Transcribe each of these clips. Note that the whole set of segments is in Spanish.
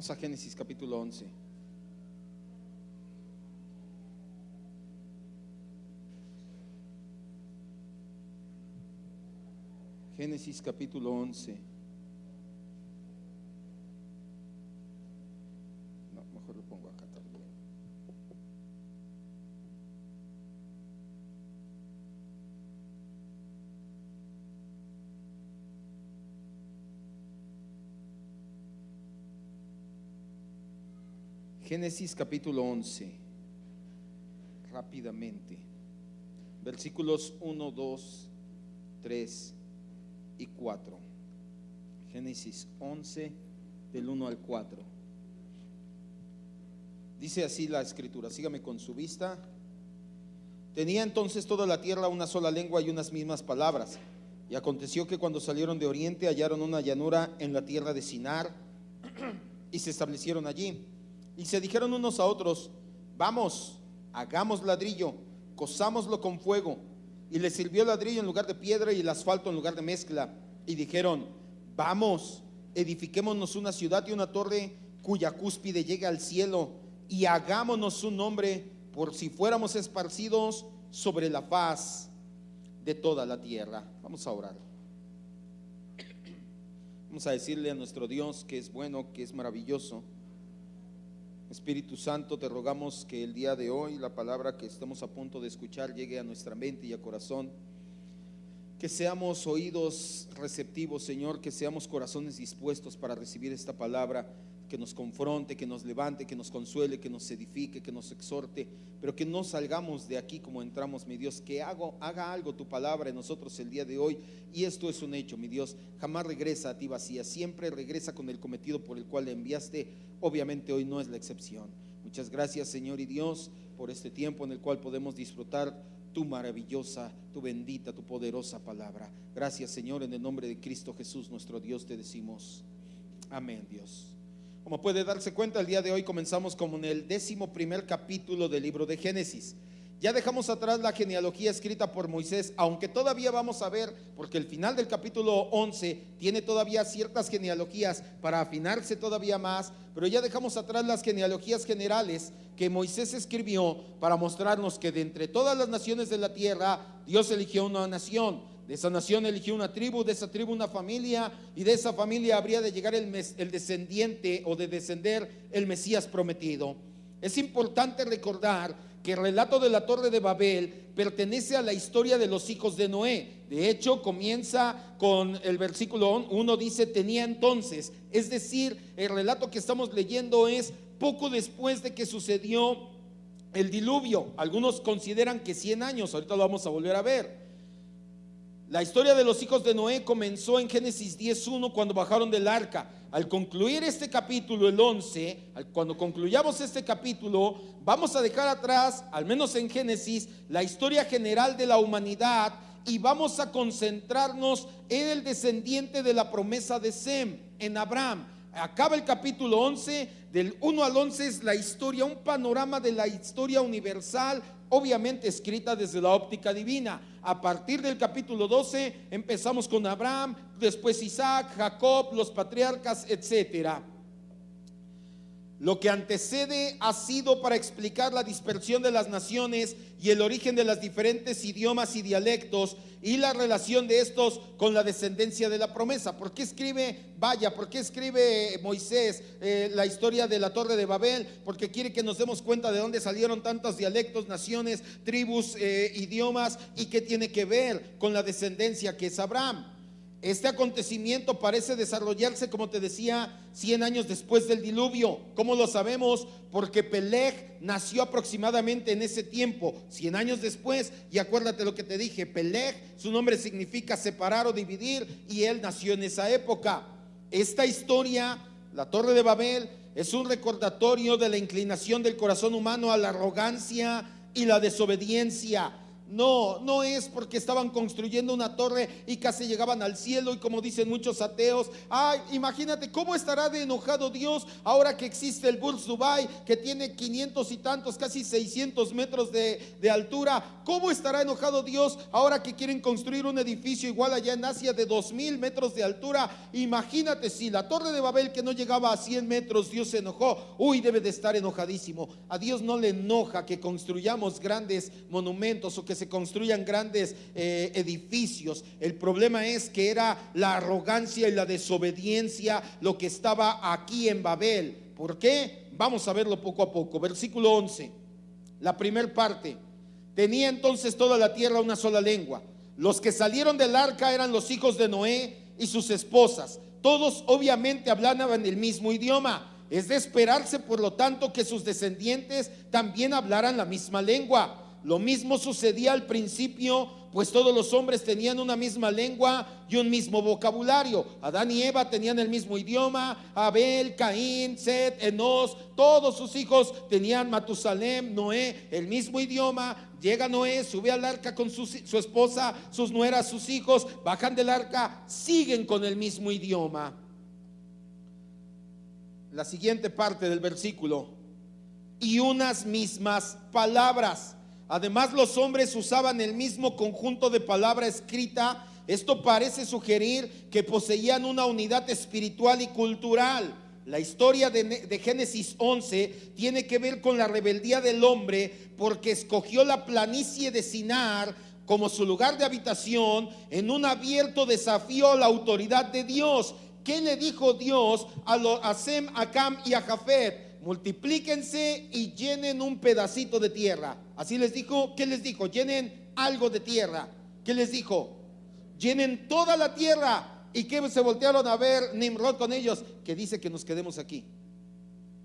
Vamos a Génesis capítulo 11. Génesis capítulo 11. No, mejor lo pongo acá también. Génesis capítulo 11. Rápidamente. Versículos 1, 2, 3 y 4. Génesis 11 del 1 al 4. Dice así la escritura, sígame con su vista. Tenía entonces toda la tierra una sola lengua y unas mismas palabras. Y aconteció que cuando salieron de oriente hallaron una llanura en la tierra de Sinar y se establecieron allí. Y se dijeron unos a otros: vamos, hagamos ladrillo, cozámoslo con fuego. Y les sirvió el ladrillo en lugar de piedra y el asfalto en lugar de mezcla. Y dijeron: vamos, edifiquémonos una ciudad y una torre cuya cúspide llegue al cielo, y hagámonos un nombre, por si fuéramos esparcidos sobre la faz de toda la tierra. Vamos a orar. Vamos a decirle a nuestro Dios que es bueno, que es maravilloso. Espíritu Santo, te rogamos que el día de hoy la palabra que estamos a punto de escuchar llegue a nuestra mente y a corazón. Que seamos oídos receptivos, Señor, que seamos corazones dispuestos para recibir esta palabra, que nos confronte, que nos levante, que nos consuele, que nos edifique, que nos exhorte, pero que no salgamos de aquí como entramos, mi Dios. Que haga algo tu palabra en nosotros el día de hoy. Y esto es un hecho, mi Dios, jamás regresa a ti vacía, siempre regresa con el cometido por el cual le enviaste. Obviamente hoy no es la excepción. Muchas gracias, Señor y Dios, por este tiempo en el cual podemos disfrutar tu maravillosa, tu bendita, tu poderosa palabra. Gracias, Señor, en el nombre de Cristo Jesús nuestro Dios te decimos amén. Dios, como puede darse cuenta, el día de hoy comenzamos como en el 11º capítulo del libro de Génesis. Ya dejamos atrás la genealogía escrita por Moisés, aunque todavía vamos a ver, porque el final del capítulo 11 tiene todavía ciertas genealogías para afinarse todavía más, pero ya dejamos atrás las genealogías generales que Moisés escribió para mostrarnos que de entre todas las naciones de la tierra, Dios eligió una nación. De esa nación eligió una tribu, de esa tribu una familia, y de esa familia habría de llegar el descendiente o de descender el Mesías prometido. Es importante recordar que el relato de la Torre de Babel pertenece a la historia de los hijos de Noé. De hecho, comienza con el versículo 1, dice: tenía entonces. Es decir, el relato que estamos leyendo es poco después de que sucedió el diluvio. Algunos consideran que 100 años, ahorita lo vamos a volver a ver. La historia de los hijos de Noé comenzó en Génesis 10:1 cuando bajaron del arca. Al concluir este capítulo, el 11, cuando concluyamos este capítulo, vamos a dejar atrás, al menos en Génesis, la historia general de la humanidad y vamos a concentrarnos en el descendiente de la promesa de Sem, en Abraham. Acaba el capítulo 11, del 1 al 11 es la historia, un panorama de la historia universal, obviamente escrita desde la óptica divina. A partir del capítulo 12 empezamos con Abraham, después Isaac, Jacob, los patriarcas, etcétera. Lo que antecede ha sido para explicar la dispersión de las naciones y el origen de los diferentes idiomas y dialectos y la relación de estos con la descendencia de la promesa. ¿Por qué escribe Moisés la historia de la Torre de Babel? Porque quiere que nos demos cuenta de dónde salieron tantos dialectos, naciones, tribus, idiomas, y qué tiene que ver con la descendencia que es Abraham. Este acontecimiento parece desarrollarse, como te decía, 100 años después del diluvio. ¿Cómo lo sabemos? Porque Peleg nació aproximadamente en ese tiempo, 100 años después. Y acuérdate lo que te dije, Peleg, su nombre significa separar o dividir, y él nació en esa época. Esta historia, la Torre de Babel, es un recordatorio de la inclinación del corazón humano a la arrogancia y la desobediencia. No es porque estaban construyendo una torre y casi llegaban al cielo, y como dicen muchos ateos, ay, imagínate cómo estará de enojado Dios ahora que existe el Burj Dubai, que tiene 500 y tantos, casi 600 metros de altura. ¿Cómo estará enojado Dios ahora que quieren construir un edificio igual allá en Asia de 2000 metros de altura? Imagínate, si la torre de Babel, que no llegaba a 100 metros, Dios se enojó. Uy, debe de estar enojadísimo. A Dios no le enoja que construyamos grandes monumentos o que se construyan grandes edificios. El problema es que era la arrogancia y la desobediencia lo que estaba aquí en Babel. ¿Por qué? Vamos a verlo poco a poco. Versículo 11, la primera parte. Tenía entonces toda la tierra una sola lengua. Los que salieron del arca eran los hijos de Noé y sus esposas. Todos obviamente hablaban el mismo idioma. Es de esperarse, por lo tanto, que sus descendientes también hablaran la misma lengua. Lo mismo sucedía al principio, pues todos los hombres tenían una misma lengua y un mismo vocabulario. Adán y Eva tenían el mismo idioma. Abel, Caín, Set, Enos, todos sus hijos tenían, Matusalem, Noé, el mismo idioma. Llega Noé, sube al arca con su esposa, sus nueras, sus hijos, bajan del arca, siguen con el mismo idioma. La siguiente parte del versículo: y unas mismas palabras. Además, los hombres usaban el mismo conjunto de palabra escrita. Esto parece sugerir que poseían una unidad espiritual y cultural. La historia de Génesis 11 tiene que ver con la rebeldía del hombre, porque escogió la planicie de Sinar como su lugar de habitación, en un abierto desafío a la autoridad de Dios. ¿Qué le dijo Dios a Sem, a Cam y a Jafet? Multiplíquense y llenen un pedacito de tierra. Así les dijo. ¿Qué les dijo? Llenen algo de tierra. ¿Qué les dijo? Llenen toda la tierra. ¿Y qué se voltearon a ver Nimrod con ellos? Que dice que nos quedemos aquí.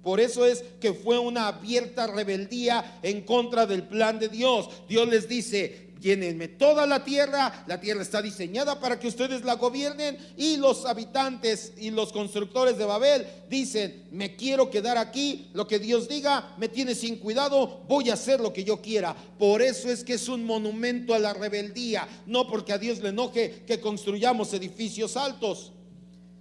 Por eso es que fue una abierta rebeldía en contra del plan de Dios. Dios les dice: llénenme toda la tierra está diseñada para que ustedes la gobiernen. Y los habitantes y los constructores de Babel dicen: me quiero quedar aquí, lo que Dios diga me tiene sin cuidado, voy a hacer lo que yo quiera. Por eso es que es un monumento a la rebeldía, no porque a Dios le enoje que construyamos edificios altos.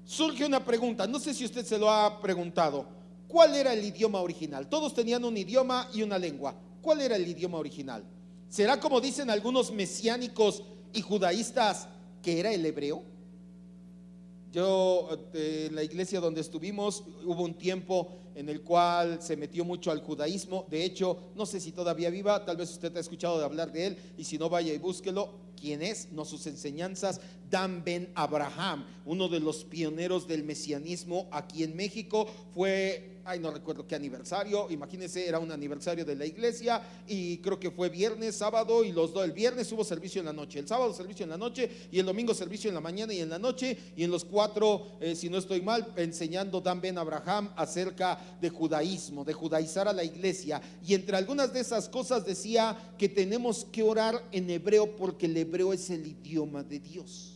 Surge una pregunta, no sé si usted se lo ha preguntado: ¿cuál era el idioma original? Todos tenían un idioma y una lengua. ¿Cuál era el idioma original? ¿Será, como dicen algunos mesiánicos y judaístas, que era el hebreo? Yo, en la iglesia donde estuvimos, hubo un tiempo en el cual se metió mucho al judaísmo. De hecho, no sé si todavía viva, tal vez usted ha escuchado de hablar de él, y si no, vaya y búsquelo. ¿Quién es? No, sus enseñanzas. Dan Ben Abraham, uno de los pioneros del mesianismo aquí en México. Fue, no recuerdo qué aniversario, imagínense, era un aniversario de la iglesia, y creo que fue viernes, sábado, y el viernes hubo servicio en la noche, el sábado servicio en la noche, y el domingo servicio en la mañana y en la noche, y en los cuatro, si no estoy mal, enseñando Dan Ben Abraham acerca de judaísmo, de judaizar a la iglesia. Y entre algunas de esas cosas decía que tenemos que orar en hebreo, porque el hebreo es el idioma de Dios.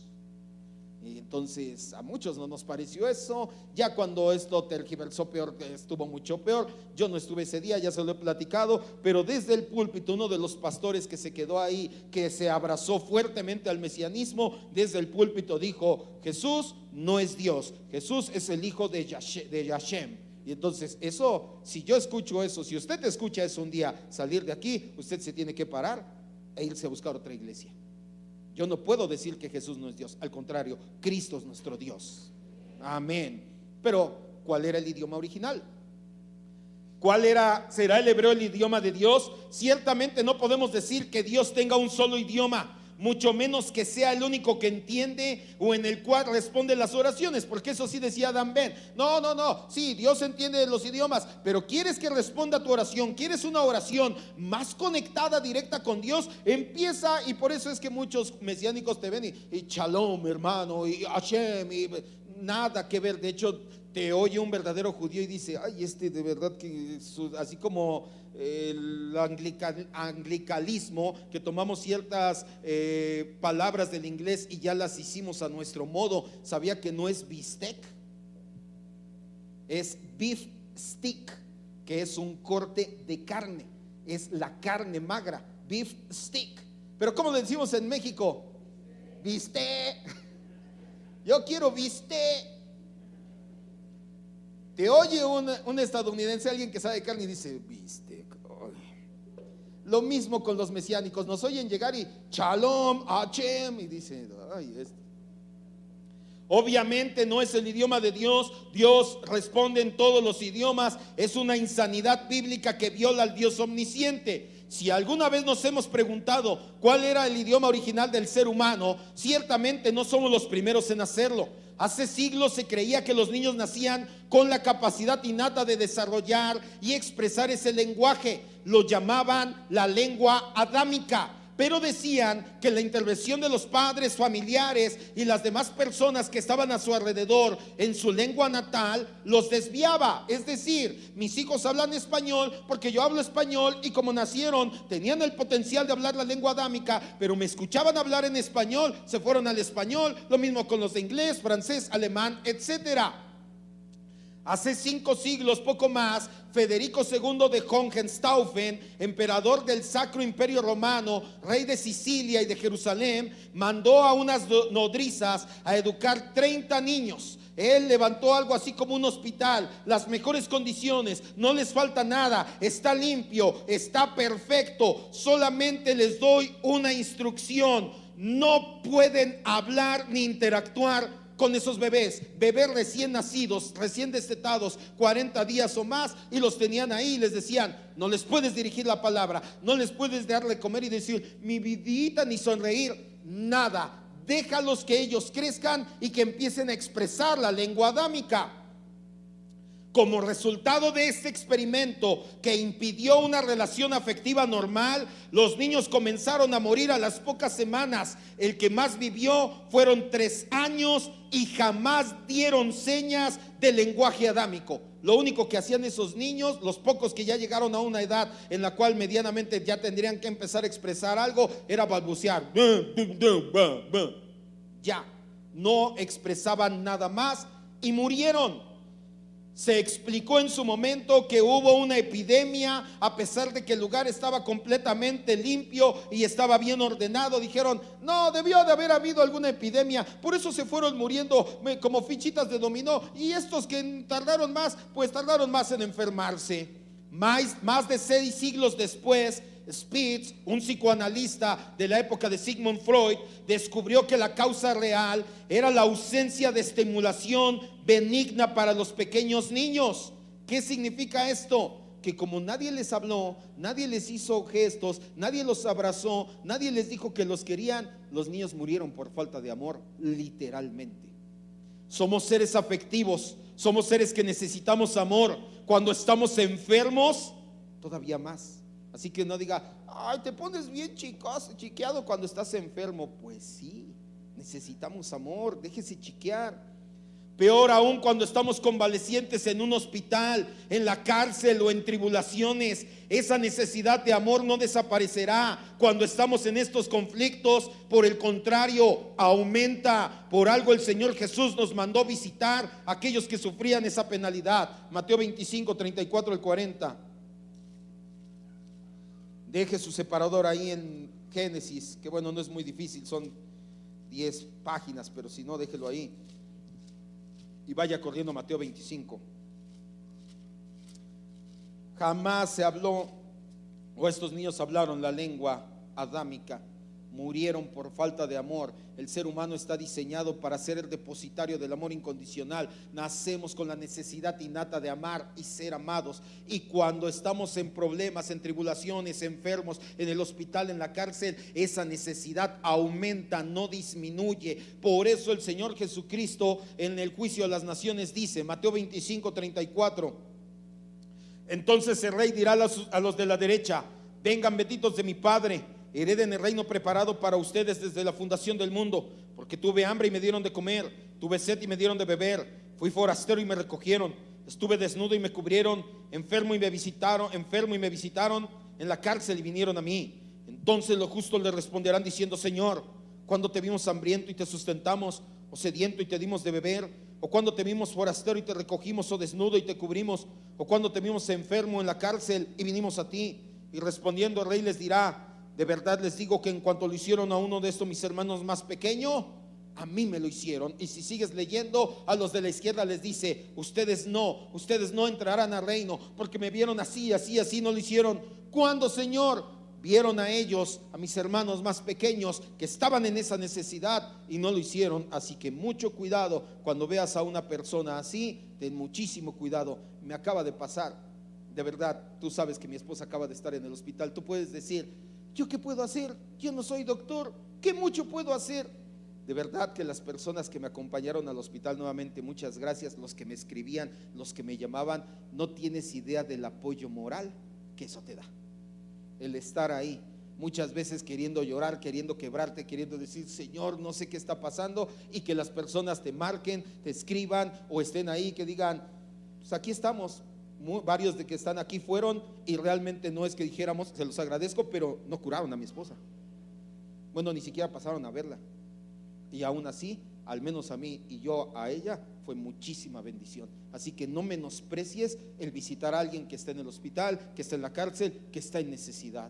Y entonces a muchos no nos pareció eso. Ya cuando esto tergiversó peor, estuvo mucho peor. Yo no estuve ese día, ya se lo he platicado, pero desde el púlpito, uno de los pastores que se quedó ahí, que se abrazó fuertemente al mesianismo, desde el púlpito dijo: Jesús no es Dios, Jesús es el hijo de Yashem. Y entonces eso, si yo escucho eso, si usted escucha eso un día salir de aquí, usted se tiene que parar e irse a buscar otra iglesia. Yo no puedo decir que Jesús no es Dios, al contrario, Cristo es nuestro Dios. Amén. Pero ¿cuál era el idioma original? ¿Será el hebreo el idioma de Dios? Ciertamente no podemos decir que Dios tenga un solo idioma, mucho menos que sea el único que entiende o en el cual responde las oraciones, porque eso sí decía Dan Ben. No, sí, Dios entiende los idiomas, pero ¿quieres que responda tu oración? ¿Quieres una oración más conectada, directa con Dios? Empieza, y por eso es que muchos mesiánicos te ven y shalom, hermano, y Hashem, y nada que ver. De hecho, te oye un verdadero judío y dice: ay, de verdad que así como el anglicalismo, que tomamos ciertas palabras del inglés y ya las hicimos a nuestro modo. ¿Sabía que no es bistec? Es beef stick, que es un corte de carne, es la carne magra, beef stick. Pero ¿cómo le decimos en México? Viste. Yo quiero viste. Te oye un estadounidense, alguien que sabe carne, y dice viste. Lo mismo con los mesiánicos, nos oyen llegar y Shalom, Hashem, y dicen, ay, esto. Obviamente no es el idioma de Dios. Dios responde en todos los idiomas. Es una insanidad bíblica que viola al Dios omnisciente. Si alguna vez nos hemos preguntado cuál era el idioma original del ser humano, ciertamente no somos los primeros en hacerlo. Hace siglos se creía que los niños nacían con la capacidad innata de desarrollar y expresar ese lenguaje. Lo llamaban la lengua adámica, pero decían que la intervención de los padres, familiares y las demás personas que estaban a su alrededor en su lengua natal los desviaba. Es decir, mis hijos hablan español porque yo hablo español, y como nacieron tenían el potencial de hablar la lengua adámica, pero me escuchaban hablar en español, se fueron al español. Lo mismo con los de inglés, francés, alemán, etcétera. Hace 5 siglos, poco más, Federico II de Hohenstaufen, emperador del Sacro Imperio Romano, rey de Sicilia y de Jerusalén, mandó a unas nodrizas a educar 30 niños. Él levantó algo así como un hospital, las mejores condiciones, no les falta nada, está limpio, está perfecto. Solamente les doy una instrucción: no pueden hablar ni interactuar con esos bebés recién nacidos, recién destetados, 40 días o más, y los tenían ahí y les decían: no les puedes dirigir la palabra, no les puedes darle comer y decir mi vidita, ni sonreír, nada. Déjalos que ellos crezcan y que empiecen a expresar la lengua adámica. Como resultado de este experimento que impidió una relación afectiva normal, los niños comenzaron a morir a las pocas semanas. El que más vivió fueron 3 años y jamás dieron señas de lenguaje adámico. Lo único que hacían esos niños, los pocos que ya llegaron a una edad en la cual medianamente ya tendrían que empezar a expresar algo, era balbucear. Ya, no expresaban nada más y murieron. Se explicó en su momento que hubo una epidemia, a pesar de que el lugar estaba completamente limpio y estaba bien ordenado. Dijeron: no, debió de haber habido alguna epidemia, por eso se fueron muriendo como fichitas de dominó, y estos que tardaron más, pues tardaron más en enfermarse. Más de 6 siglos después, Spitz, un psicoanalista de la época de Sigmund Freud, descubrió que la causa real era la ausencia de estimulación benigna para los pequeños niños. ¿Qué significa esto? Que como nadie les habló, nadie les hizo gestos, nadie los abrazó, nadie les dijo que los querían, los niños murieron por falta de amor, literalmente. Somos seres afectivos, somos seres que necesitamos amor. Cuando estamos enfermos, todavía más. Así que no diga: ay, te pones bien chiqueado cuando estás enfermo. Pues sí, necesitamos amor, déjese chiquear. Peor aún cuando estamos convalecientes en un hospital, en la cárcel o en tribulaciones. Esa necesidad de amor no desaparecerá cuando estamos en estos conflictos. Por el contrario, aumenta. Por algo el Señor Jesús nos mandó visitar a aquellos que sufrían esa penalidad. Mateo 25, 34 al 40. Deje su separador ahí en Génesis, que bueno, no es muy difícil, son 10 páginas, pero si no, déjelo ahí. Y vaya corriendo Mateo 25. Jamás se habló, o estos niños hablaron la lengua adámica. Murieron por falta de amor. El ser humano está diseñado para ser el depositario del amor incondicional. Nacemos con la necesidad innata de amar y ser amados. Y cuando estamos en problemas, en tribulaciones, enfermos, en el hospital, en la cárcel, esa necesidad aumenta, no disminuye. Por eso el Señor Jesucristo en el juicio de las naciones dice, Mateo 25, 34: entonces el rey dirá a los de la derecha: vengan, benditos de mi Padre, hereden el reino preparado para ustedes desde la fundación del mundo. Porque tuve hambre y me dieron de comer, tuve sed y me dieron de beber, fui forastero y me recogieron, estuve desnudo y me cubrieron, enfermo y me visitaron, en la cárcel y vinieron a mí. Entonces los justos le responderán diciendo: Señor, ¿cuándo te vimos hambriento y te sustentamos, o sediento y te dimos de beber? ¿O cuándo te vimos forastero y te recogimos, o desnudo y te cubrimos? ¿O cuándo te vimos enfermo en la cárcel y vinimos a ti? Y respondiendo el rey les dirá: De verdad les digo que en cuanto lo hicieron a uno de estos mis hermanos más pequeños, a mí me lo hicieron. Y si sigues leyendo, a los de la izquierda les dice: ustedes no entrarán al reino, porque me vieron así, así, así, no lo hicieron. ¿Cuándo, Señor? Vieron a ellos, a mis hermanos más pequeños, que estaban en esa necesidad y no lo hicieron. Así que mucho cuidado cuando veas a una persona así, ten muchísimo cuidado. Me acaba de pasar, de verdad, tú sabes que mi esposa acaba de estar en el hospital. Tú puedes decir: ¿yo qué puedo hacer? Yo no soy doctor, ¿qué mucho puedo hacer? De verdad que las personas que me acompañaron al hospital, nuevamente muchas gracias, los que me escribían, los que me llamaban, no tienes idea del apoyo moral que eso te da. El estar ahí, muchas veces queriendo llorar, queriendo quebrarte, queriendo decir: Señor, no sé qué está pasando, y que las personas te marquen, te escriban o estén ahí, que digan: pues aquí estamos. Varios de que están aquí fueron, y realmente no es que dijéramos, se los agradezco, pero no curaron a mi esposa. Bueno, ni siquiera pasaron a verla. Y aún así, al menos a mí y yo a ella, fue muchísima bendición. Así que no menosprecies el visitar a alguien que está en el hospital, que está en la cárcel, que está en necesidad.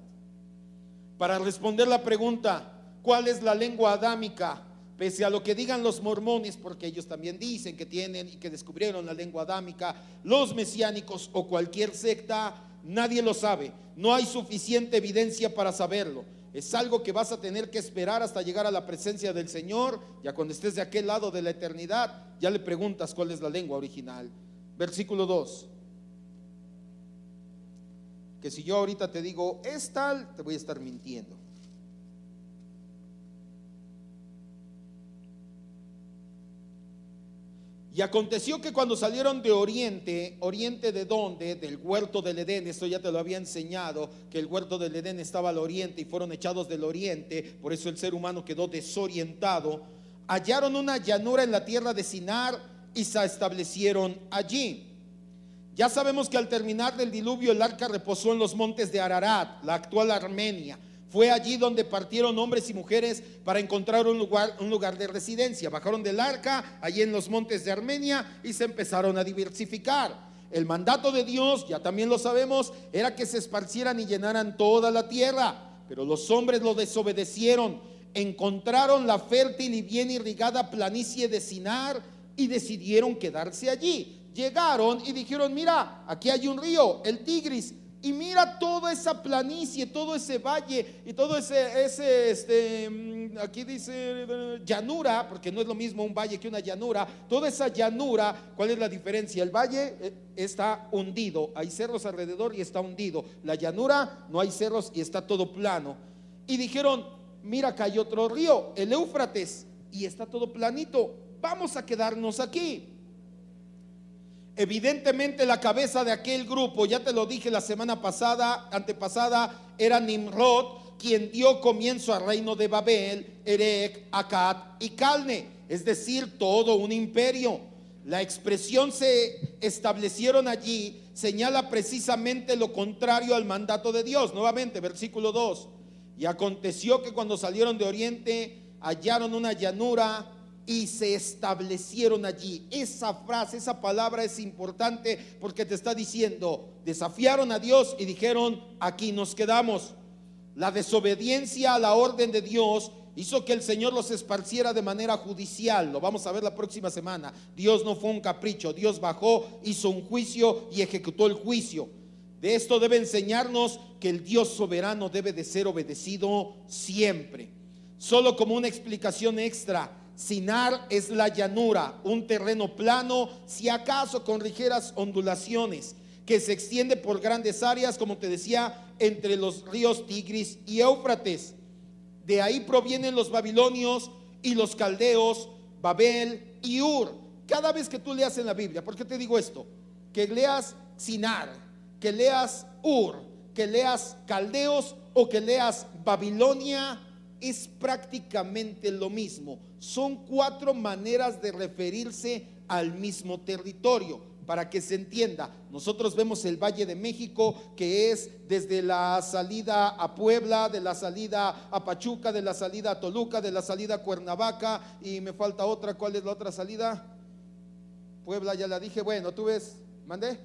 Para responder la pregunta: ¿cuál es la lengua adámica? Pese a lo que digan los mormones, porque ellos también dicen que tienen y que descubrieron la lengua adámica, los mesiánicos o cualquier secta, nadie lo sabe. No hay suficiente evidencia para saberlo. Es algo que vas a tener que esperar hasta llegar a la presencia del Señor. Ya cuando estés de aquel lado de la eternidad, ya le preguntas cuál es la lengua original. Versículo 2. Que si yo ahorita te digo es tal, te voy a estar mintiendo. Y aconteció que cuando salieron de Oriente, ¿Oriente de dónde? Del huerto del Edén. Esto ya te lo había enseñado, que el huerto del Edén estaba al oriente y fueron echados del oriente. Por eso el ser humano quedó desorientado. Hallaron una llanura en la tierra de Sinar y se establecieron allí. Ya sabemos que al terminar del diluvio, el arca reposó en los montes de Ararat, la actual Armenia. Fue allí donde partieron hombres y mujeres para encontrar un lugar de residencia. Bajaron del arca allí en los montes de Armenia y se empezaron a diversificar. El mandato de Dios, ya también lo sabemos, era que se esparcieran y llenaran toda la tierra. Pero los hombres lo desobedecieron. Encontraron la fértil y bien irrigada planicie de Sinar y decidieron quedarse allí. Llegaron y dijeron: mira, aquí hay un río, el Tigris. Y mira toda esa planicie, todo ese valle y todo aquí dice llanura, porque no es lo mismo un valle que una llanura. Toda esa llanura, ¿cuál es la diferencia? El valle está hundido, hay cerros alrededor y está hundido. La llanura no hay cerros y está todo plano. Y dijeron: mira, acá hay otro río, el Éufrates, y está todo planito, vamos a quedarnos aquí. Evidentemente la cabeza de aquel grupo, ya te lo dije la semana pasada, antepasada, era Nimrod, quien dio comienzo al reino de Babel, Erech, Akkad y Calne, es decir, todo un imperio. La expresión "se establecieron allí" señala precisamente lo contrario al mandato de Dios. Nuevamente, versículo 2. Y aconteció que cuando salieron de oriente, hallaron una llanura y se establecieron allí. Esa frase, esa palabra es importante, porque te está diciendo: desafiaron a Dios y dijeron: aquí nos quedamos. La desobediencia a la orden de Dios hizo que el Señor los esparciera de manera judicial. Lo vamos a ver la próxima semana. Dios no fue un capricho, Dios bajó, hizo un juicio y ejecutó el juicio. De esto debe enseñarnos que el Dios soberano debe de ser obedecido siempre. Solo como una explicación extra: Sinar es la llanura, un terreno plano, si acaso con ligeras ondulaciones, que se extiende por grandes áreas, como te decía, entre los ríos Tigris y Éufrates. De ahí provienen los babilonios y los caldeos, Babel y Ur. Cada vez que tú leas en la Biblia, ¿por qué te digo esto? Que leas Sinar, que leas Ur, que leas caldeos o que leas Babilonia, es prácticamente lo mismo. Son 4 maneras de referirse al mismo territorio. Para que se entienda, nosotros vemos el Valle de México, que es desde la salida a Puebla, de la salida a Pachuca, de la salida a Toluca, de la salida a Cuernavaca, y me falta otra. ¿Cuál es la otra salida? Puebla, ya la dije. Bueno, tú ves, ¿mandé?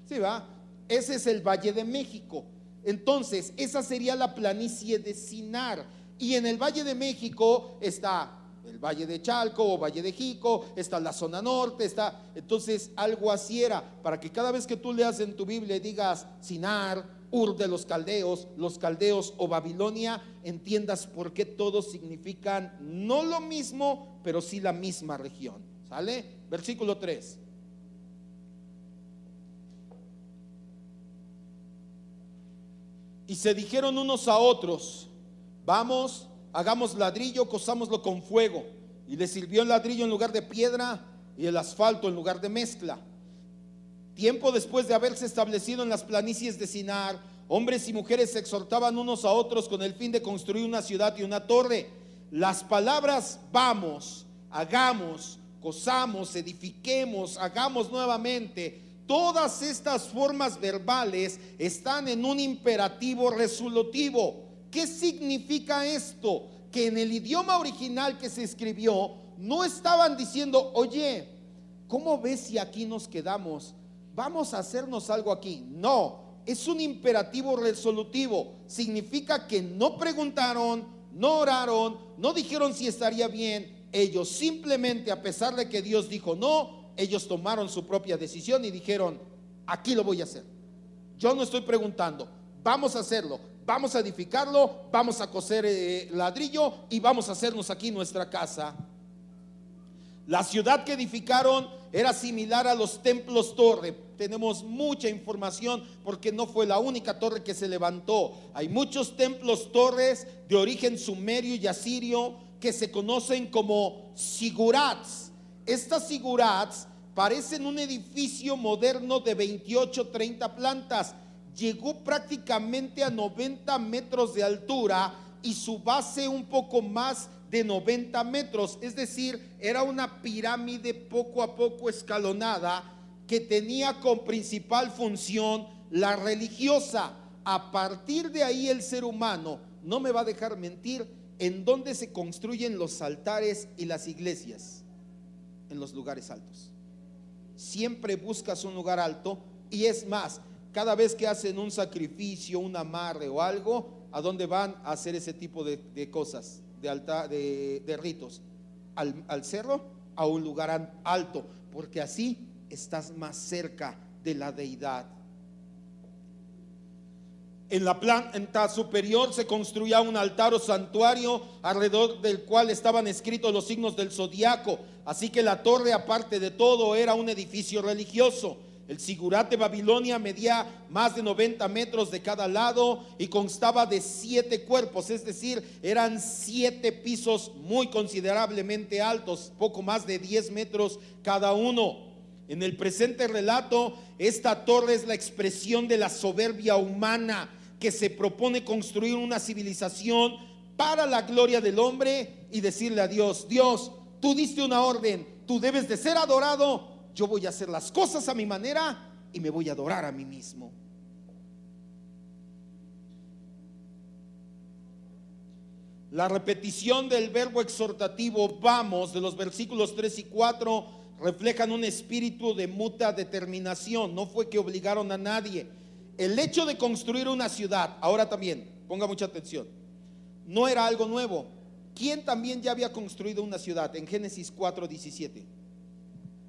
Sí, va. Ese es el Valle de México. Entonces, esa sería la planicie de Sinar. Y en el Valle de México está el Valle de Chalco o Valle de Jico, está la zona norte, está. Entonces, algo así era, para que cada vez que tú leas en tu Biblia y digas Sinar, Ur de los caldeos o Babilonia, entiendas por qué todos significan no lo mismo, pero sí la misma región. ¿Sale? Versículo 3. Y se dijeron unos a otros: vamos, hagamos ladrillo, cozámoslo con fuego. Y les sirvió el ladrillo en lugar de piedra y el asfalto en lugar de mezcla. Tiempo después de haberse establecido en las planicies de Sinar, hombres y mujeres se exhortaban unos a otros con el fin de construir una ciudad y una torre. Las palabras vamos, hagamos, cosamos, edifiquemos, hagamos nuevamente, todas estas formas verbales están en un imperativo resolutivo. ¿Qué significa esto? Que en el idioma original que se escribió no estaban diciendo: oye, ¿cómo ves si aquí nos quedamos? Vamos a hacernos algo aquí. No, es un imperativo resolutivo. Significa que no preguntaron, no oraron, no dijeron si estaría bien. Ellos simplemente, a pesar de que Dios dijo no, ellos tomaron su propia decisión y dijeron: aquí lo voy a hacer. Yo no estoy preguntando, vamos a hacerlo, vamos a edificarlo, vamos a coser ladrillo y vamos a hacernos aquí nuestra casa. La ciudad que edificaron era similar a los templos torre. Tenemos mucha información porque no fue la única torre que se levantó. Hay muchos templos torres de origen sumerio y asirio que se conocen como zigurats. Estas zigurats parecen un edificio moderno de 28-30 plantas. Llegó prácticamente a 90 metros de altura y su base un poco más de 90 metros, es decir, era una pirámide poco a poco escalonada que tenía como principal función la religiosa. A partir de ahí el ser humano no me va a dejar mentir. ¿En dónde se construyen los altares y las iglesias? En los lugares altos. Siempre buscas un lugar alto. Y es más, cada vez que hacen un sacrificio, un amarre o algo, ¿a dónde van a hacer ese tipo de cosas? De ritos, al cerro, a un lugar alto, porque así estás más cerca de la deidad. En la planta superior se construía un altar o santuario alrededor del cual estaban escritos los signos del zodiaco. Así que la torre, aparte de todo, era un edificio religioso. El zigurat de Babilonia medía más de 90 metros de cada lado y constaba de 7 cuerpos, es decir, eran 7 pisos muy considerablemente altos, poco más de 10 metros cada uno. En el presente relato, esta torre es la expresión de la soberbia humana que se propone construir una civilización para la gloria del hombre y decirle a Dios: Dios, tú diste una orden, tú debes de ser adorado. Yo voy a hacer las cosas a mi manera y me voy a adorar a mí mismo. La repetición del verbo exhortativo vamos de los versículos 3 y 4 reflejan un espíritu de mutua determinación. No fue que obligaron a nadie. El hecho de construir una ciudad, ahora también, ponga mucha atención, no era algo nuevo. ¿Quién también ya había construido una ciudad? En Génesis 4:17.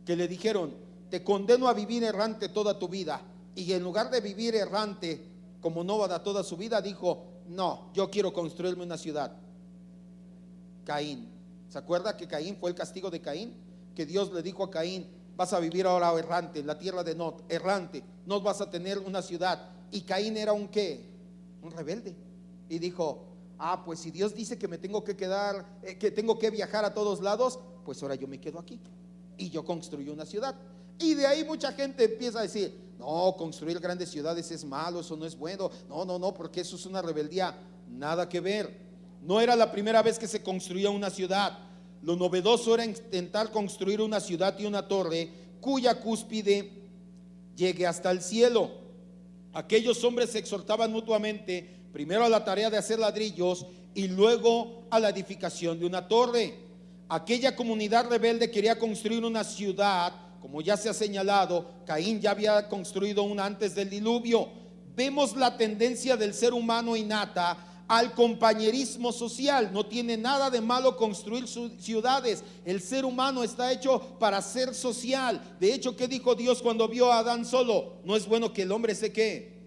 Que le dijeron: te condeno a vivir errante toda tu vida. Y en lugar de vivir errante como nómada toda su vida, dijo: no, yo quiero construirme una ciudad. Caín. ¿Se acuerda que Caín fue el castigo de Caín? Que Dios le dijo a Caín: vas a vivir ahora errante en la tierra de Nod, errante, no vas a tener una ciudad. Y Caín era un ¿qué? Un rebelde. Y dijo: pues si Dios dice que me tengo que quedar, que tengo que viajar a todos lados, pues ahora yo me quedo aquí y yo construyo una ciudad. Y de ahí mucha gente empieza a decir: no, construir grandes ciudades es malo, eso no es bueno, no, porque eso es una rebeldía. Nada que ver. No era la primera vez que se construía una ciudad. Lo novedoso era intentar construir una ciudad y una torre cuya cúspide llegue hasta el cielo. Aquellos hombres se exhortaban mutuamente, primero a la tarea de hacer ladrillos y luego a la edificación de una torre. Aquella comunidad rebelde quería construir una ciudad, como ya se ha señalado. Caín ya había construido una antes del diluvio. vemos la tendencia del ser humano innata al compañerismo social. No tiene nada de malo construir ciudades. El ser humano está hecho para ser social. De hecho, ¿qué dijo Dios cuando vio a Adán solo? No es bueno que el hombre se quede.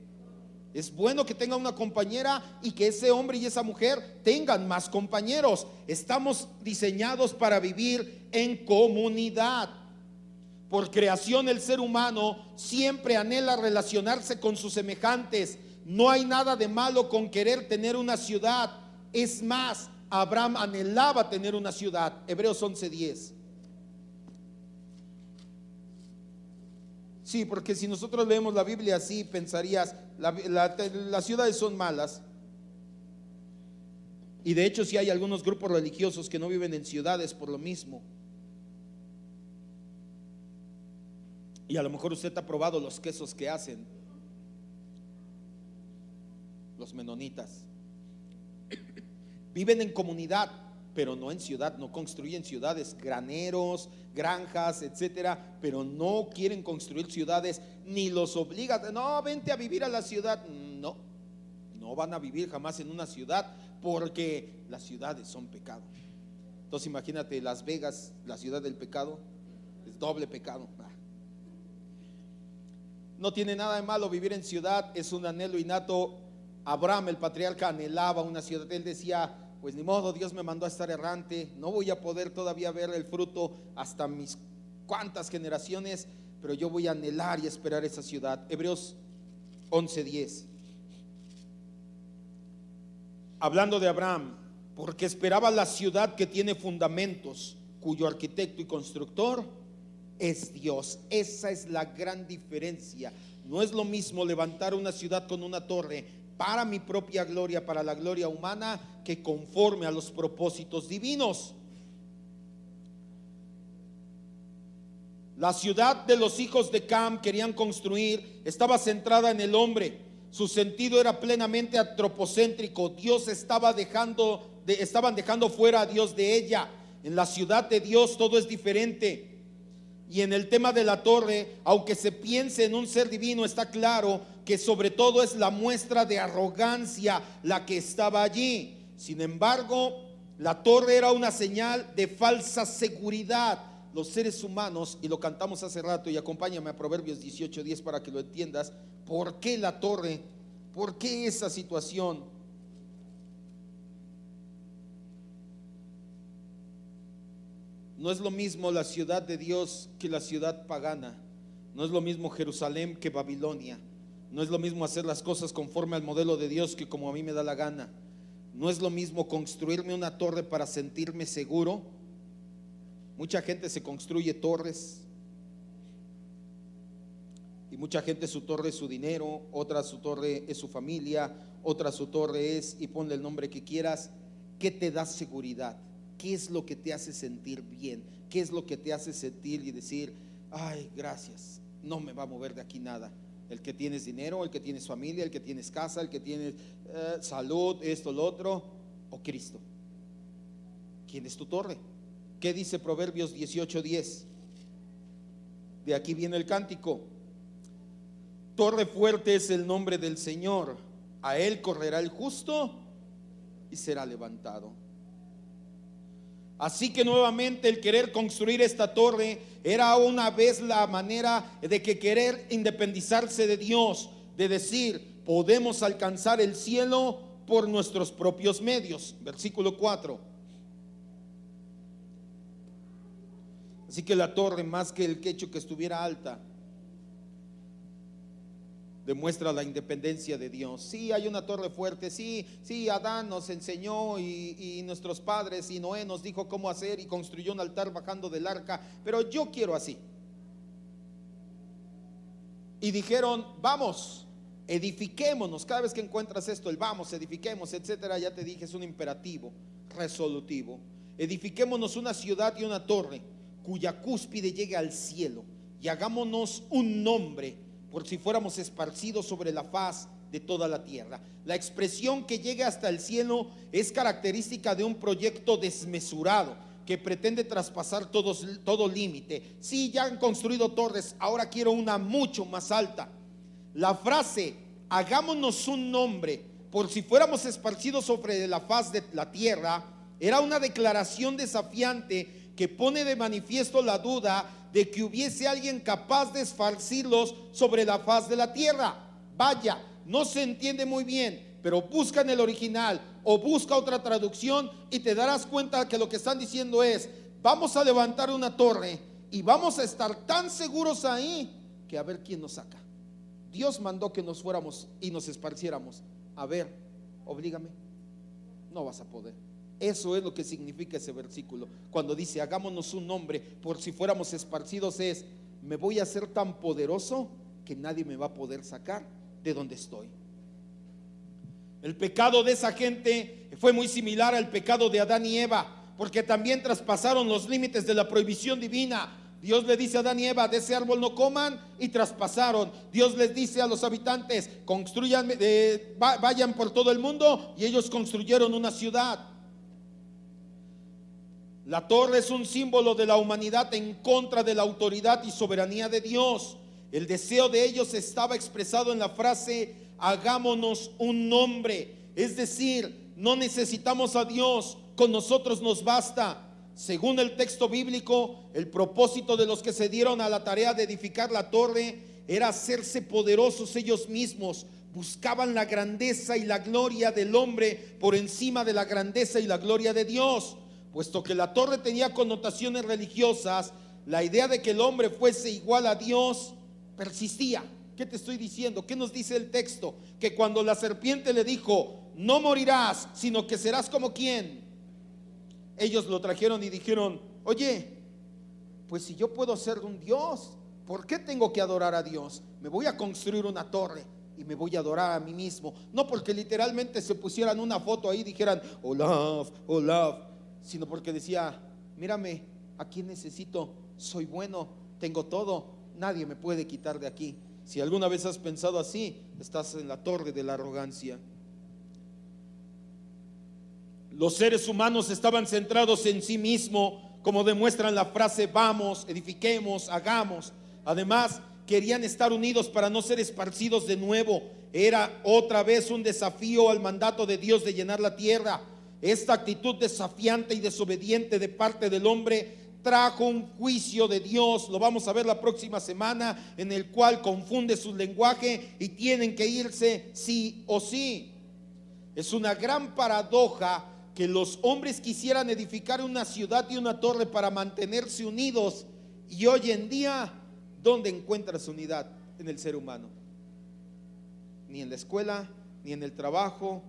Es bueno que tenga una compañera y que ese hombre y esa mujer tengan más compañeros. Estamos diseñados para vivir en comunidad. Por creación, el ser humano siempre anhela relacionarse con sus semejantes. No hay nada de malo con querer tener una ciudad. Es más, Abraham anhelaba tener una ciudad. Hebreos 11:10. Sí, porque si nosotros leemos la Biblia así, pensarías, las ciudades son malas. Y de hecho sí hay algunos grupos religiosos que no viven en ciudades por lo mismo. Y a lo mejor usted ha probado los quesos que hacen los menonitas. Viven en comunidad, pero no en ciudad. No construyen ciudades, graneros, granjas, etcétera, pero no quieren construir ciudades, ni los obligan. No, vente a vivir a la ciudad. No, no van a vivir jamás en una ciudad, porque las ciudades son pecado. Entonces imagínate Las Vegas, la ciudad del pecado, es doble pecado. No tiene nada de malo vivir en ciudad, es un anhelo innato. Abraham, el patriarca, anhelaba una ciudad. Él decía, pues ni modo, Dios me mandó a estar errante, no voy a poder todavía ver el fruto hasta mis cuantas generaciones, pero yo voy a anhelar y esperar esa ciudad. Hebreos 11:10. Hablando de Abraham, porque esperaba la ciudad que tiene fundamentos, cuyo arquitecto y constructor es Dios. Esa es la gran diferencia. No es lo mismo levantar una ciudad con una torre para mi propia gloria, para la gloria humana, que conforme a los propósitos divinos. La ciudad de los hijos de Cam querían construir estaba centrada en el hombre. Su sentido era plenamente antropocéntrico. Estaban dejando fuera a Dios de ella. En la ciudad de Dios todo es diferente. Y en el tema de la torre, aunque se piense en un ser divino, está claro que sobre todo es la muestra de arrogancia la que estaba allí. Sin embargo, la torre era una señal de falsa seguridad. Los seres humanos, y lo cantamos hace rato, y acompáñame a Proverbios 18:10 para que lo entiendas. ¿Por qué la torre? ¿Por qué esa situación? No es lo mismo la ciudad de Dios que la ciudad pagana. No es lo mismo Jerusalén que Babilonia. No es lo mismo hacer las cosas conforme al modelo de Dios que como a mí me da la gana. No es lo mismo construirme una torre para sentirme seguro. Mucha gente se construye torres, y mucha gente su torre es su dinero, otra su torre es su familia, otra su torre es, y ponle el nombre que quieras. ¿Qué te da seguridad? ¿Qué es lo que te hace sentir bien? ¿Qué es lo que te hace sentir y decir, ay, gracias, no me va a mover de aquí nada? El que tienes dinero, el que tienes familia, el que tienes casa, el que tienes salud, esto, lo otro, o Cristo. ¿Quién es tu torre? ¿Qué dice Proverbios 18:10? De aquí viene el cántico. Torre fuerte es el nombre del Señor, a él correrá el justo y será levantado. Así que nuevamente el querer construir esta torre era una vez la manera de que querer independizarse de Dios, de decir, podemos alcanzar el cielo por nuestros propios medios. Versículo 4. Así que la torre, más que el hecho que estuviera alta, demuestra la independencia de Dios. Sí, hay una torre fuerte, sí, Adán nos enseñó y nuestros padres y Noé nos dijo cómo hacer y construyó un altar bajando del arca, pero yo quiero así. Y dijeron, vamos, edifiquémonos. Cada vez que encuentras esto, el vamos, edifiquemos, etcétera, ya te dije, es un imperativo resolutivo. Edifiquémonos una ciudad y una torre cuya cúspide llegue al cielo, y hagámonos un nombre, por si fuéramos esparcidos sobre la faz de toda la tierra. La expresión que llegue hasta el cielo es característica de un proyecto desmesurado que pretende traspasar todo límite. Sí, ya han construido torres, ahora quiero una mucho más alta. La frase hagámonos un nombre, por si fuéramos esparcidos sobre la faz de la tierra, era una declaración desafiante que pone de manifiesto la duda de que hubiese alguien capaz de esparcirlos sobre la faz de la tierra. Vaya, no se entiende muy bien, pero busca en el original o busca otra traducción y te darás cuenta que lo que están diciendo es: vamos a levantar una torre y vamos a estar tan seguros ahí que a ver quién nos saca. Dios mandó que nos fuéramos y nos esparciéramos. A ver, oblígame. No vas a poder. Eso es lo que significa ese versículo. Cuando dice hagámonos un nombre por si fuéramos esparcidos, es: me voy a hacer tan poderoso que nadie me va a poder sacar de donde estoy. El pecado de esa gente fue muy similar al pecado de Adán y Eva, porque también traspasaron los límites de la prohibición divina. Dios le dice a Adán y Eva: de ese árbol no coman, y traspasaron. Dios les dice a los habitantes: construyan, vayan por todo el mundo, y ellos construyeron una ciudad. La torre es un símbolo de la humanidad en contra de la autoridad y soberanía de Dios. El deseo de ellos estaba expresado en la frase: hagámonos un nombre. Es decir, no necesitamos a Dios, con nosotros nos basta. Según el texto bíblico, el propósito de los que se dieron a la tarea de edificar la torre era hacerse poderosos ellos mismos. Buscaban la grandeza y la gloria del hombre por encima de la grandeza y la gloria de Dios. Puesto que la torre tenía connotaciones religiosas, la idea de que el hombre fuese igual a Dios persistía. ¿Qué te estoy diciendo? ¿Qué nos dice el texto? Que cuando la serpiente le dijo: no morirás, sino que serás como ¿quién? Ellos lo trajeron y dijeron: oye, pues si yo puedo ser un Dios, ¿por qué tengo que adorar a Dios? Me voy a construir una torre y me voy a adorar a mí mismo. No porque literalmente se pusieran una foto ahí y dijeran Olaf, Olaf, sino porque decía: mírame, aquí necesito, soy bueno, tengo todo, nadie me puede quitar de aquí. Si alguna vez has pensado así, estás en la torre de la arrogancia. Los seres humanos estaban centrados en sí mismos, como demuestran la frase vamos, edifiquemos, hagamos. Además, querían estar unidos para no ser esparcidos de nuevo. Era otra vez un desafío al mandato de Dios de llenar la tierra. Esta actitud desafiante y desobediente de parte del hombre trajo un juicio de Dios, lo vamos a ver la próxima semana, en el cual confunde su lenguaje y tienen que irse sí o sí. Es una gran paradoja que los hombres quisieran edificar una ciudad y una torre para mantenerse unidos, y hoy en día, ¿dónde encuentras unidad en el ser humano? Ni en la escuela, ni en el trabajo,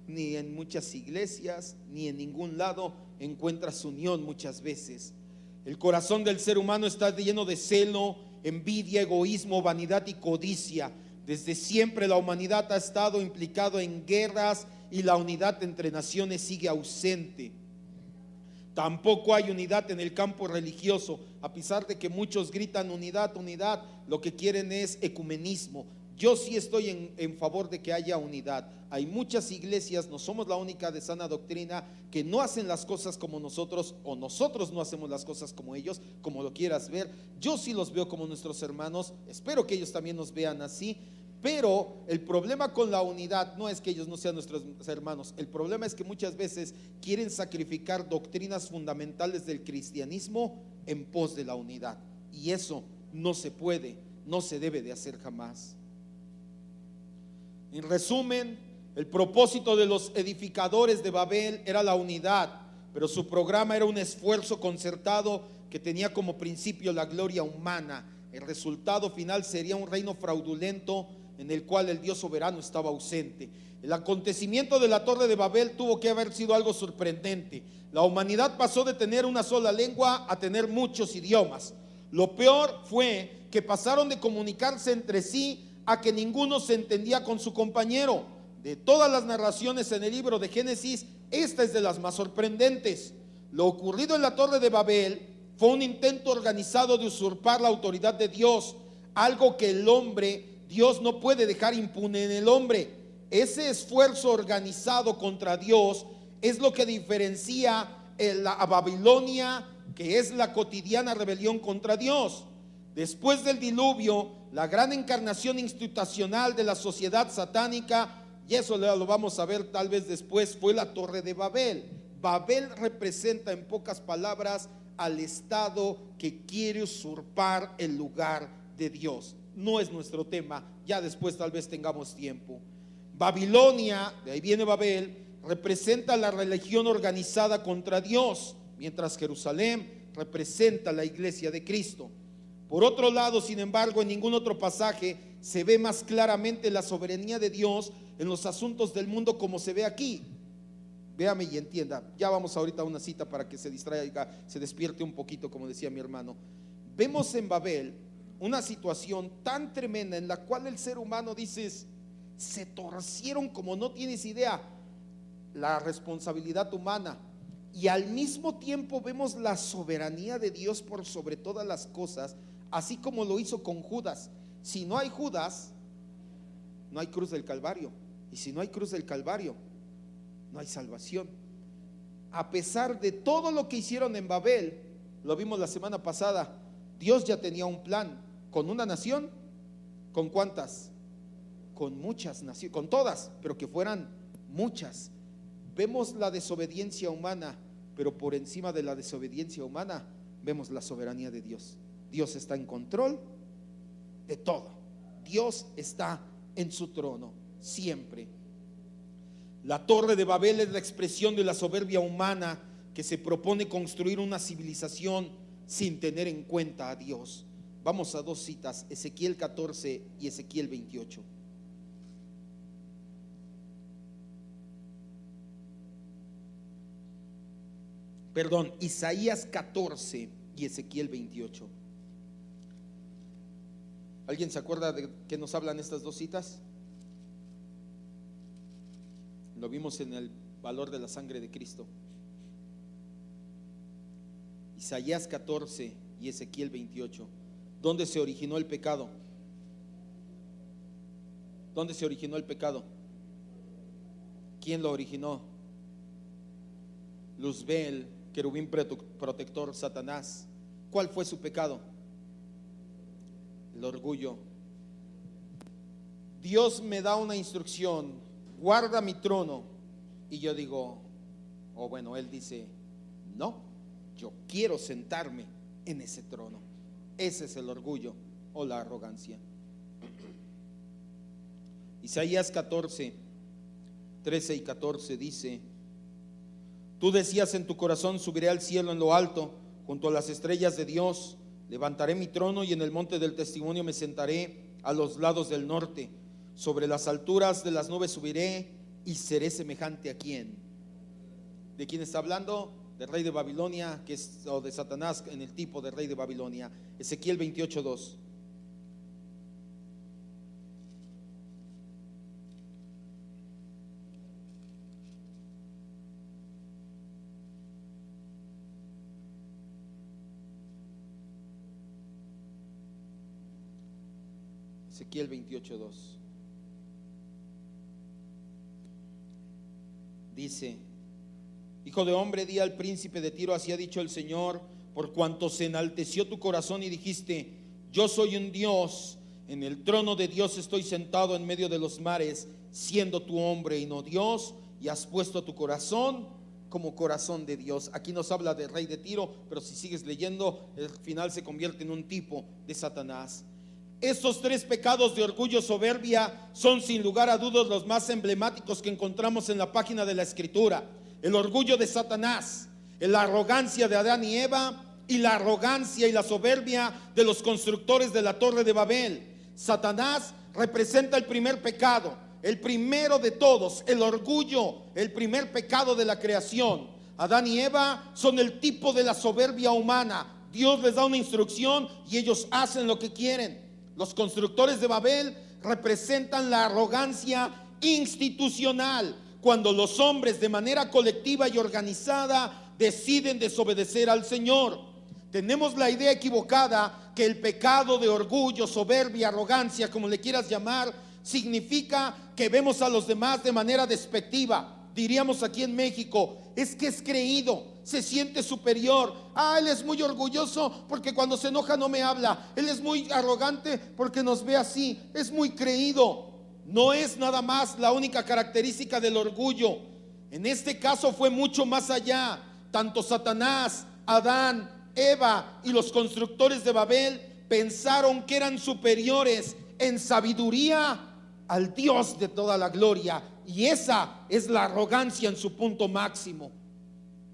ni en muchas iglesias, ni en ningún lado encuentras unión muchas veces. El corazón del ser humano está lleno de celo, envidia, egoísmo, vanidad y codicia. Desde siempre la humanidad ha estado implicado en guerras y la unidad entre naciones sigue ausente. Tampoco hay unidad en el campo religioso, a pesar de que muchos gritan unidad, unidad, lo que quieren es ecumenismo. Yo sí estoy en favor de que haya unidad. Hay muchas iglesias, no somos la única de sana doctrina, que no hacen las cosas como nosotros, o nosotros no hacemos las cosas como ellos, como lo quieras ver. Yo sí los veo como nuestros hermanos, espero que ellos también nos vean así. Pero el problema con la unidad no es que ellos no sean nuestros hermanos. El problema es que muchas veces quieren sacrificar doctrinas fundamentales del cristianismo en pos de la unidad, y eso no se puede, no se debe de hacer jamás. En resumen, el propósito de los edificadores de Babel era la unidad, pero su programa era un esfuerzo concertado que tenía como principio la gloria humana. El resultado final sería un reino fraudulento en el cual el Dios soberano estaba ausente. El acontecimiento de la Torre de Babel tuvo que haber sido algo sorprendente. La humanidad pasó de tener una sola lengua a tener muchos idiomas. Lo peor fue que pasaron de comunicarse entre sí a que ninguno se entendía con su compañero. De todas las narraciones en el libro de Génesis, esta es de las más sorprendentes. Lo ocurrido en la Torre de Babel fue un intento organizado de usurpar la autoridad de Dios, algo que Dios no puede dejar impune en el hombre. Ese esfuerzo organizado contra Dios es lo que diferencia a Babilonia, que es la cotidiana rebelión contra Dios. Después del diluvio, la gran encarnación institucional de la sociedad satánica, y eso lo vamos a ver tal vez después, fue la Torre de Babel. Babel representa, en pocas palabras, al Estado que quiere usurpar el lugar de Dios. No es nuestro tema, ya después tal vez tengamos tiempo. Babilonia, de ahí viene Babel, representa la religión organizada contra Dios, mientras Jerusalén representa la iglesia de Cristo. Por otro lado, sin embargo, en ningún otro pasaje se ve más claramente la soberanía de Dios en los asuntos del mundo como se ve aquí. Véame y entienda. Ya vamos ahorita a una cita para que se distraiga, se despierte un poquito, como decía mi hermano. Vemos en Babel una situación tan tremenda en la cual el ser humano, dices, se torcieron como no tienes idea, la responsabilidad humana, y al mismo tiempo vemos la soberanía de Dios por sobre todas las cosas, así como lo hizo con Judas. Si no hay Judas, no hay cruz del Calvario, y si no hay cruz del Calvario, no hay salvación. A pesar de todo lo que hicieron en Babel, lo vimos la semana pasada, Dios ya tenía un plan con una nación. ¿Con cuántas? Con muchas naciones, con todas, pero que fueran muchas. Vemos la desobediencia humana, pero por encima de la desobediencia humana vemos la soberanía de Dios. Dios está en control de todo. Dios está en su trono siempre. La Torre de Babel es la expresión de la soberbia humana que se propone construir una civilización sin tener en cuenta a Dios. Vamos a dos citas, Ezequiel 14 y Ezequiel 28. Perdón, Isaías 14 y Ezequiel 28. ¿Alguien se acuerda de qué nos hablan estas dos citas? Lo vimos en el valor de la sangre de Cristo. Isaías 14 y Ezequiel 28. ¿Dónde se originó el pecado? ¿Dónde se originó el pecado? ¿Quién lo originó? Luzbel, querubín protector, Satanás. ¿Cuál fue su pecado? El orgullo. Dios me da una instrucción: guarda mi trono. Y yo digo, él dice, no, yo quiero sentarme en ese trono. Ese es el orgullo o la arrogancia. Isaías 14, 13 y 14 dice: tú decías en tu corazón, subiré al cielo en lo alto, junto a las estrellas de Dios, levantaré mi trono y en el monte del testimonio me sentaré a los lados del norte. Sobre las alturas de las nubes subiré y seré semejante a quién. ¿De quién está hablando? Del rey de Babilonia, o de Satanás en el tipo de rey de Babilonia. Ezequiel 28, 2. Ezequiel 28, 2. Dice: hijo de hombre, di al príncipe de Tiro, así ha dicho el Señor, por cuanto se enalteció tu corazón y dijiste, yo soy un Dios, en el trono de Dios estoy sentado en medio de los mares, siendo tu hombre y no Dios, y has puesto tu corazón como corazón de Dios. Aquí nos habla del rey de Tiro, pero si sigues leyendo, el final se convierte en un tipo de Satanás. Estos tres pecados de orgullo, soberbia, son sin lugar a dudas los más emblemáticos que encontramos en la página de la Escritura. El orgullo de Satanás, la arrogancia de Adán y Eva, y la arrogancia y la soberbia de los constructores de la Torre de Babel. Satanás representa el primer pecado, el primero de todos, el orgullo, el primer pecado de la creación. Adán y Eva son el tipo de la soberbia humana. Dios les da una instrucción y ellos hacen lo que quieren. Los constructores de Babel representan la arrogancia institucional, cuando los hombres de manera colectiva y organizada deciden desobedecer al Señor. Tenemos la idea equivocada que el pecado de orgullo, soberbia, arrogancia, como le quieras llamar, significa que vemos a los demás de manera despectiva. Diríamos aquí en México, es que es creído, se siente superior. Él es muy orgulloso porque cuando se enoja no me habla. Él es muy arrogante porque nos ve así, es muy creído. No es nada más la única característica del orgullo. En este caso fue mucho más allá. Tanto Satanás, Adán, Eva y los constructores de Babel pensaron que eran superiores en sabiduría al Dios de toda la gloria, y esa es la arrogancia en su punto máximo.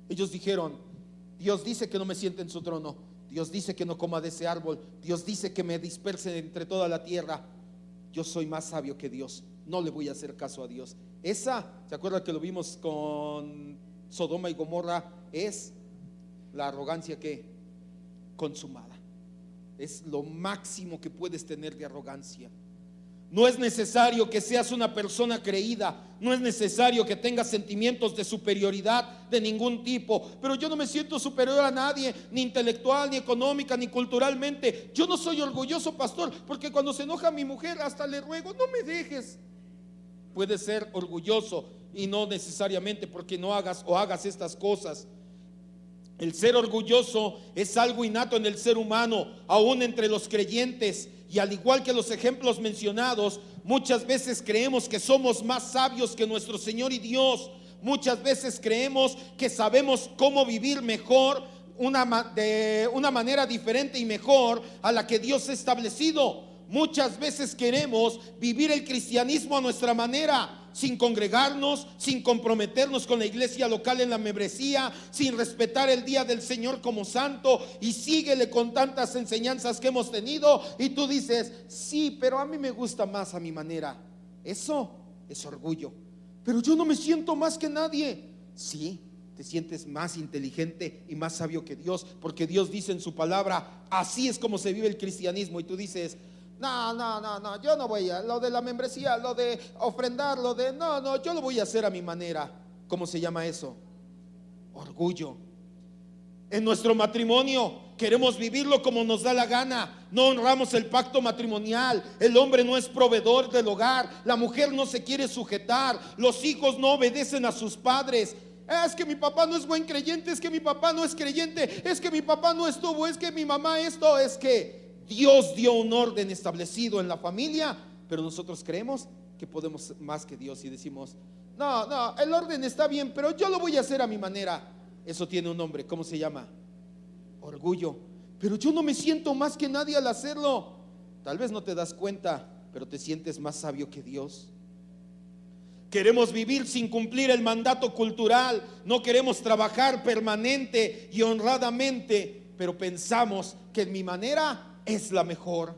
Ellos dijeron: Dios dice que no me siente en su trono, Dios dice que no coma de ese árbol, Dios dice que me disperse entre toda la tierra. Yo soy más sabio que Dios, no le voy a hacer caso a Dios. Esa, ¿se acuerda que lo vimos con Sodoma y Gomorra? Es la arrogancia que consumada. Es lo máximo que puedes tener de arrogancia. No es necesario que seas una persona creída, no es necesario que tengas sentimientos de superioridad de ningún tipo. Pero yo no me siento superior a nadie, ni intelectual, ni económica, ni culturalmente. Yo no soy orgulloso, pastor, porque cuando se enoja mi mujer hasta le ruego: no me dejes. Puedes ser orgulloso y no necesariamente porque no hagas o hagas estas cosas. El ser orgulloso es algo innato en el ser humano, aún entre los creyentes. Y al igual que los ejemplos mencionados, muchas veces creemos que somos más sabios que nuestro Señor y Dios. Muchas veces creemos que sabemos cómo vivir mejor, de una manera diferente y mejor a la que Dios ha establecido. Muchas veces queremos vivir el cristianismo a nuestra manera, sin congregarnos, sin comprometernos con la iglesia local en la membresía, sin respetar el día del Señor como santo, y síguele con tantas enseñanzas que hemos tenido, y tú dices: sí, pero a mí me gusta más a mi manera. Eso es orgullo. Pero yo no me siento más que nadie. Sí, te sientes más inteligente y más sabio que Dios, porque Dios dice en su palabra: así es como se vive el cristianismo. Y tú dices: no, yo no voy a, lo de la membresía, lo de ofrendar, no, yo lo voy a hacer a mi manera. ¿Cómo se llama eso? Orgullo. En nuestro matrimonio queremos vivirlo como nos da la gana, no honramos el pacto matrimonial. El hombre no es proveedor del hogar, la mujer no se quiere sujetar, los hijos no obedecen a sus padres. Es que mi papá no es buen creyente, es que mi papá no es creyente, es que mi papá no estuvo, es que mi mamá esto. Es que Dios dio un orden establecido en la familia, pero nosotros creemos que podemos más que Dios y decimos: no, el orden está bien, pero yo lo voy a hacer a mi manera. Eso tiene un nombre. ¿Cómo se llama? Orgullo. Pero yo no me siento más que nadie al hacerlo. Tal vez no te das cuenta, pero te sientes más sabio que Dios. Queremos vivir sin cumplir el mandato cultural, no queremos trabajar permanente y honradamente, pero pensamos que mi manera es la mejor.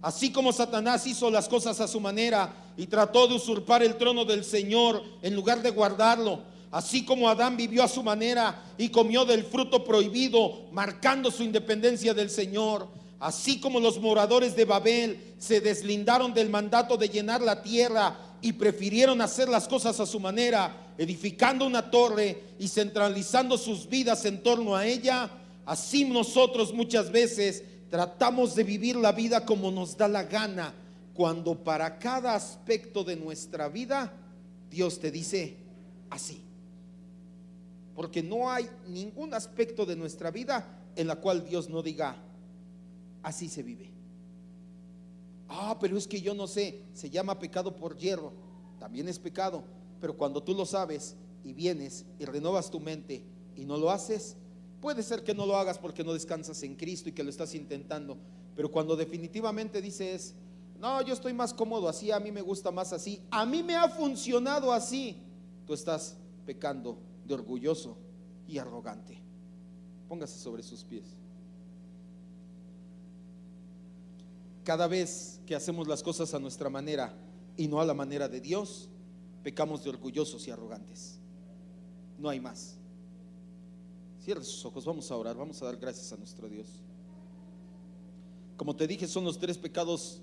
Así como Satanás hizo las cosas a su manera y trató de usurpar el trono del Señor en lugar de guardarlo, así como Adán vivió a su manera y comió del fruto prohibido, marcando su independencia del Señor, así como los moradores de Babel se deslindaron del mandato de llenar la tierra y prefirieron hacer las cosas a su manera, edificando una torre y centralizando sus vidas en torno a ella, así nosotros muchas veces tratamos de vivir la vida como nos da la gana, cuando para cada aspecto de nuestra vida Dios te dice: así. Porque no hay ningún aspecto de nuestra vida en la cual Dios no diga: así se vive. Pero es que yo no sé, se llama pecado por hierro. También es pecado, pero cuando tú lo sabes y vienes y renovas tu mente y no lo haces, puede ser que no lo hagas porque no descansas en Cristo y que lo estás intentando. Pero cuando definitivamente dices: no, yo estoy más cómodo así, a mí me gusta más así, a mí me ha funcionado así, tú estás pecando de orgulloso y arrogante. Póngase sobre sus pies. Cada vez que hacemos las cosas a nuestra manera y no a la manera de Dios, pecamos de orgullosos y arrogantes. No hay más. Cierre sus ojos, vamos a orar, vamos a dar gracias a nuestro Dios. Como te dije, son los 3 pecados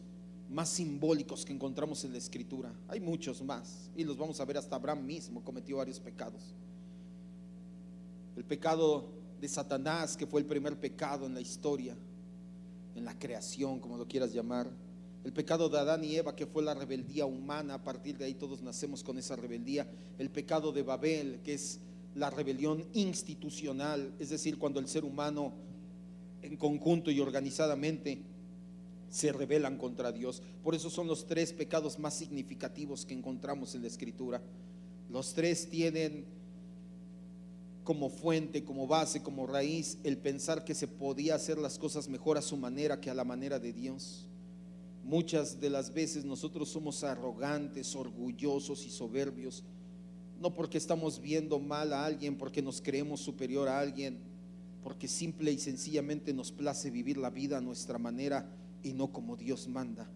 más simbólicos que encontramos en la Escritura. Hay muchos más y los vamos a ver. Hasta Abraham mismo cometió varios pecados. El pecado de Satanás, que fue el primer pecado en la historia, en la creación, como lo quieras llamar. El pecado de Adán y Eva, que fue la rebeldía humana. A partir de ahí todos nacemos con esa rebeldía. El pecado de Babel, que es la rebelión institucional, es decir, cuando el ser humano en conjunto y organizadamente se rebelan contra Dios. Por eso son los tres pecados más significativos que encontramos en la Escritura. Los tres tienen como fuente, como base, como raíz el pensar que se podía hacer las cosas mejor a su manera que a la manera de Dios. Muchas de las veces nosotros somos arrogantes, orgullosos y soberbios, no porque estamos viendo mal a alguien, porque nos creemos superior a alguien, porque simple y sencillamente nos place vivir la vida a nuestra manera y no como Dios manda.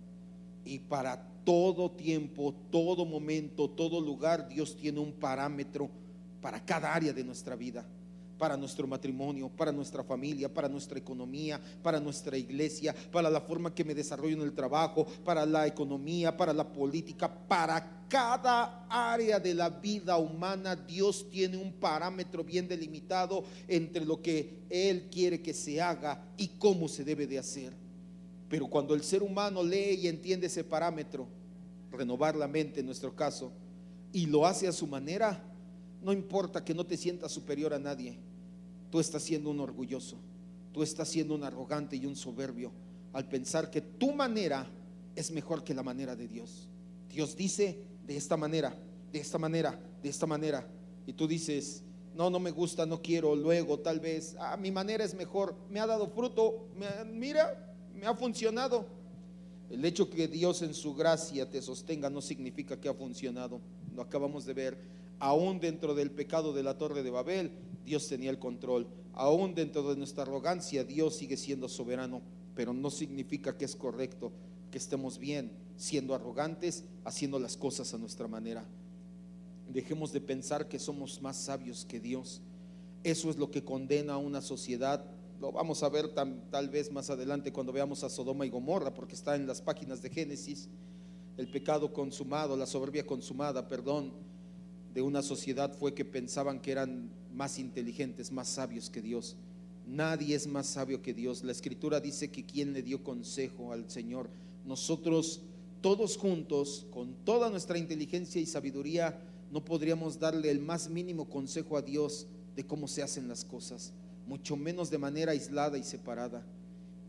Y para todo tiempo, todo momento, todo lugar, Dios tiene un parámetro para cada área de nuestra vida, para nuestro matrimonio, para nuestra familia, para nuestra economía, para nuestra iglesia, para la forma que me desarrollo en el trabajo, para la economía, para la política. Para cada área de la vida humana, Dios tiene un parámetro bien delimitado entre lo que Él quiere que se haga y cómo se debe de hacer. Pero cuando el ser humano lee y entiende ese parámetro, renovar la mente en nuestro caso, y lo hace a su manera, no importa que no te sientas superior a nadie, tú estás siendo un orgulloso, tú estás siendo un arrogante y un soberbio al pensar que tu manera es mejor que la manera de Dios. Dios dice de esta manera, de esta manera, de esta manera, y tú dices, no me gusta, no quiero, luego tal vez, mi manera es mejor, me ha dado fruto, mira, me ha funcionado. El hecho que Dios en su gracia te sostenga no significa que ha funcionado. Lo acabamos de ver. Aún dentro del pecado de la Torre de Babel, Dios tenía el control. Aún dentro de nuestra arrogancia, Dios sigue siendo soberano. Pero no significa que es correcto que estemos bien siendo arrogantes, haciendo las cosas a nuestra manera. Dejemos de pensar que somos más sabios que Dios. Eso es lo que condena a una sociedad. Lo vamos a ver tal vez más adelante cuando veamos a Sodoma y Gomorra, porque está en las páginas de Génesis. El pecado consumado, la soberbia consumada, de una sociedad fue que pensaban que eran más inteligentes, más sabios que Dios. Nadie es más sabio que Dios. La Escritura dice que quien le dio consejo al Señor. Nosotros todos juntos, con toda nuestra inteligencia y sabiduría, no podríamos darle el más mínimo consejo a Dios de cómo se hacen las cosas, mucho menos de manera aislada y separada.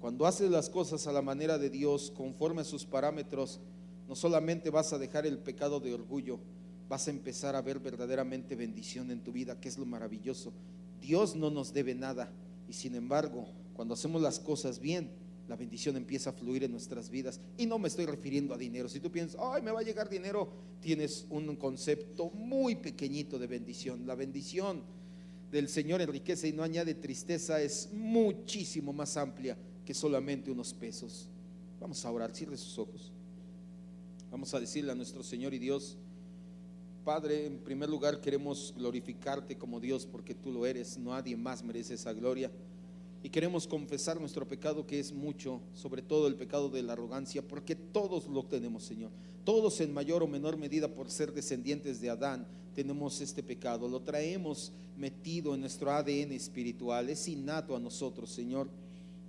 Cuando haces las cosas a la manera de Dios, conforme a sus parámetros, no solamente vas a dejar el pecado de orgullo, vas a empezar a ver verdaderamente bendición en tu vida, que es lo maravilloso. Dios no nos debe nada, y sin embargo, cuando hacemos las cosas bien, la bendición empieza a fluir en nuestras vidas. Y no me estoy refiriendo a dinero. Si tú piensas, me va a llegar dinero, tienes un concepto muy pequeñito de bendición. La bendición del Señor enriquece y no añade tristeza, es muchísimo más amplia que solamente unos pesos. Vamos a orar, cierre sus ojos. Vamos a decirle a nuestro Señor y Dios: Padre, en primer lugar queremos glorificarte como Dios, porque tú lo eres, nadie más merece esa gloria. Y queremos confesar nuestro pecado, que es mucho, sobre todo el pecado de la arrogancia, porque todos lo tenemos, Señor. Todos en mayor o menor medida, por ser descendientes de Adán, tenemos este pecado. Lo traemos metido en nuestro ADN espiritual, es innato a nosotros, Señor.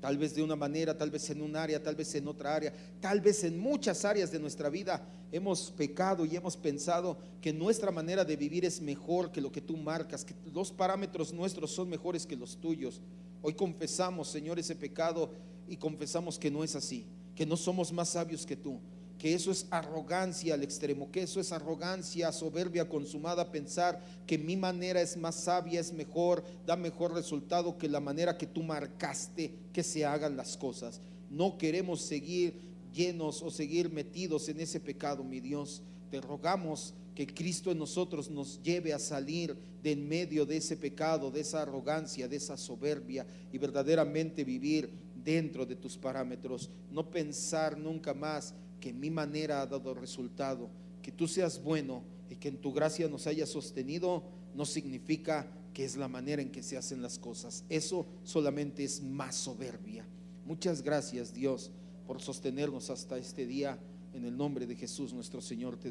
Tal vez de una manera, tal vez en un área, tal vez en otra área, tal vez en muchas áreas de nuestra vida hemos pecado y hemos pensado que nuestra manera de vivir es mejor que lo que tú marcas, que los parámetros nuestros son mejores que los tuyos. Hoy confesamos, Señor, ese pecado y confesamos que no es así, que no somos más sabios que tú, que eso es arrogancia al extremo, que eso es arrogancia, soberbia consumada, pensar que mi manera es más sabia, es mejor, da mejor resultado que la manera que tú marcaste que se hagan las cosas. No queremos seguir llenos o seguir metidos en ese pecado, mi Dios. Te rogamos que Cristo en nosotros nos lleve a salir de en medio de ese pecado, de esa arrogancia, de esa soberbia, y verdaderamente vivir dentro de tus parámetros. No pensar nunca más que mi manera ha dado resultado. Que tú seas bueno y que en tu gracia nos haya sostenido no significa que es la manera en que se hacen las cosas. Eso solamente es más soberbia. Muchas gracias, Dios, por sostenernos hasta este día. En el nombre de Jesús nuestro Señor te